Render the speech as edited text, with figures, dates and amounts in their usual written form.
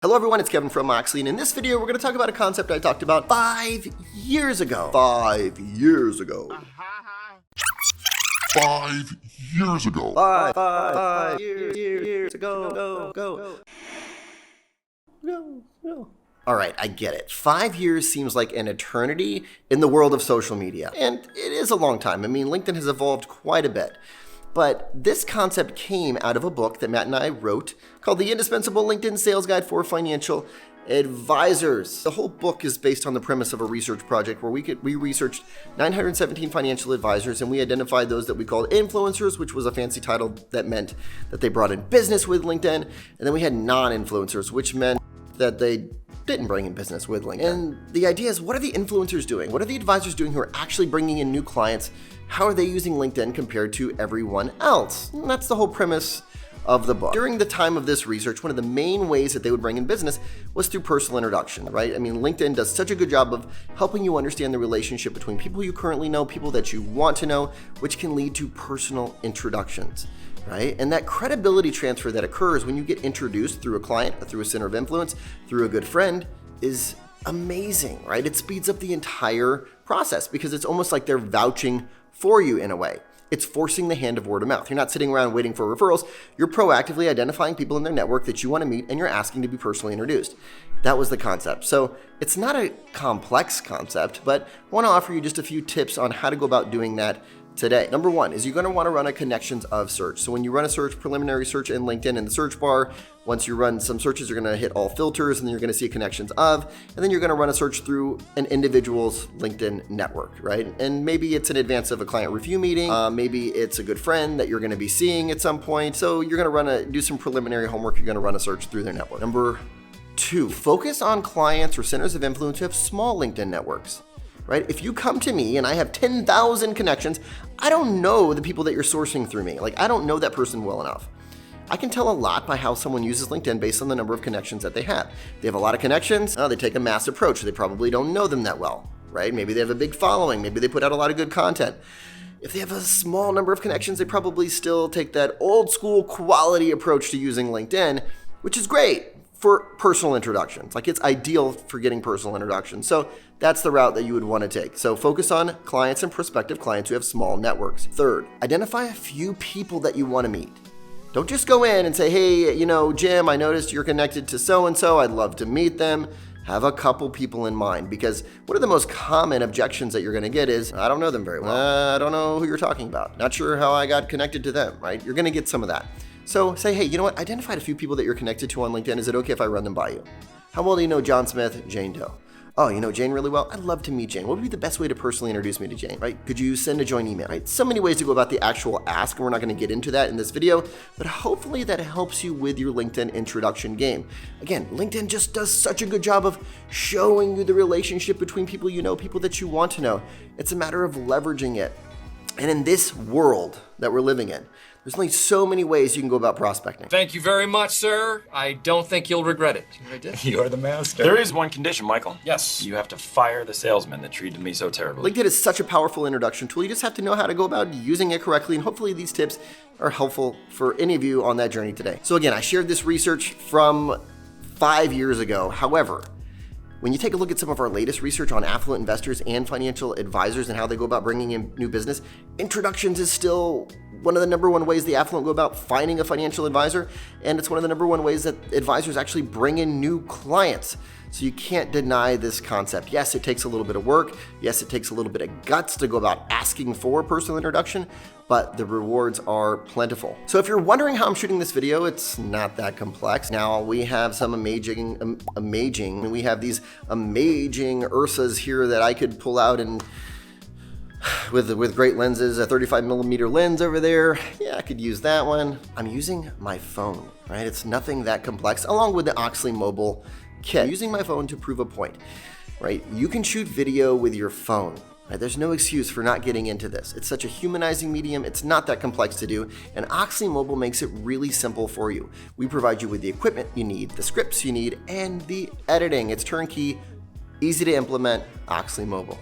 Hello everyone, it's Kevin from Moxley, and in this video we're going to talk about a concept I talked about 5 years ago. 5 years ago. 5 years ago. Five years ago. Go. Alright, I get it. 5 years seems like an eternity in the world of social media, and it is a long time. I mean, LinkedIn has evolved quite a bit. But this concept came out of a book that Matt and I wrote called The Indispensable LinkedIn Sales Guide for Financial Advisors. The whole book is based on the premise of a research project where we researched 917 financial advisors, and we identified those that we called influencers, which was a fancy title that meant that they brought in business with LinkedIn. And then we had non-influencers, which meant that they didn't bring in business with LinkedIn. And the idea is, what are the influencers doing? What are the advisors doing who are actually bringing in new clients? How are they using LinkedIn compared to everyone else? And that's the whole premise of the book. During the time of this research, one of the main ways that they would bring in business was through personal introduction, right? I mean, LinkedIn does such a good job of helping you understand the relationship between people you currently know, people that you want to know, which can lead to personal introductions, right? And that credibility transfer that occurs when you get introduced through a client, through a center of influence, through a good friend is amazing, right? It speeds up the entire process because it's almost like they're vouching for you in a way. It's forcing the hand of word of mouth. You're not sitting around waiting for referrals. You're proactively identifying people in their network that you want to meet, and you're asking to be personally introduced. That was the concept. So it's not a complex concept, but I want to offer you just a few tips on how to go about doing that today. Number one is you're going to want to run a connections of search. So when you run a search, preliminary search in LinkedIn in the search bar, once you run some searches, you're going to hit all filters, and then you're going to see a connections of, and then you're going to run a search through an individual's LinkedIn network, right? And maybe it's in advance of a client review meeting. Maybe it's a good friend that you're going to be seeing at some point. So you're going to do some preliminary homework. You're going to run a search through their network. Number two, focus on clients or centers of influence who have small LinkedIn networks. Right? If you come to me and I have 10,000 connections, I don't know the people that you're sourcing through me. Like, I don't know that person well enough. I can tell a lot by how someone uses LinkedIn based on the number of connections that they have. They have a lot of connections, they take a mass approach. They probably don't know them that well, right? Maybe they have a big following. Maybe they put out a lot of good content. If they have a small number of connections, they probably still take that old school quality approach to using LinkedIn, which is great for personal introductions. Like, it's ideal for getting personal introductions. So that's the route that you would want to take. So focus on clients and prospective clients who have small networks. Third, identify a few people that you want to meet. Don't just go in and say, hey, Jim, I noticed you're connected to so-and-so. I'd love to meet them. Have a couple people in mind, because one of the most common objections that you're going to get is, I don't know them very well. I don't know who you're talking about. Not sure how I got connected to them, right? You're going to get some of that. So say, hey, you know what? I identified a few people that you're connected to on LinkedIn. Is it okay if I run them by you? How well do you know John Smith, Jane Doe? Oh, you know Jane really well? I'd love to meet Jane. What would be the best way to personally introduce me to Jane, right? Could you send a joint email, right? So many ways to go about the actual ask, and we're not going to get into that in this video, but hopefully that helps you with your LinkedIn introduction game. Again, LinkedIn just does such a good job of showing you the relationship between people you know, people that you want to know. It's a matter of leveraging it. And in this world that we're living in, there's only so many ways you can go about prospecting. Thank you very much, sir. I don't think you'll regret it. I did. You're the master. There is one condition, Michael. Yes. You have to fire the salesman that treated me so terribly. LinkedIn is such a powerful introduction tool. You just have to know how to go about using it correctly, and hopefully these tips are helpful for any of you on that journey today. So again, I shared this research from 5 years ago. However, when you take a look at some of our latest research on affluent investors and financial advisors and how they go about bringing in new business, introductions is still one of the number one ways the affluent go about finding a financial advisor, and it's one of the number one ways that advisors actually bring in new clients. So you can't deny this concept. Yes, it takes a little bit of work. Yes, it takes a little bit of guts to go about asking for a personal introduction, but the rewards are plentiful. So if you're wondering how I'm shooting this video, it's not that complex. Now we have some amazing, we have these amazing Ursas here that I could pull out and with great lenses, a 35mm lens over there. Yeah, I could use that one. I'm using my phone, right? It's nothing that complex, along with the Moxley mobile kit. I'm using my phone to prove a point, right? You can shoot video with your phone, right? There's no excuse for not getting into this. It's such a humanizing medium. It's not that complex to do, and Moxley Mobile makes it really simple for you. We provide you with the equipment you need, the scripts you need, and the editing. It's turnkey, easy to implement. Moxley Mobile.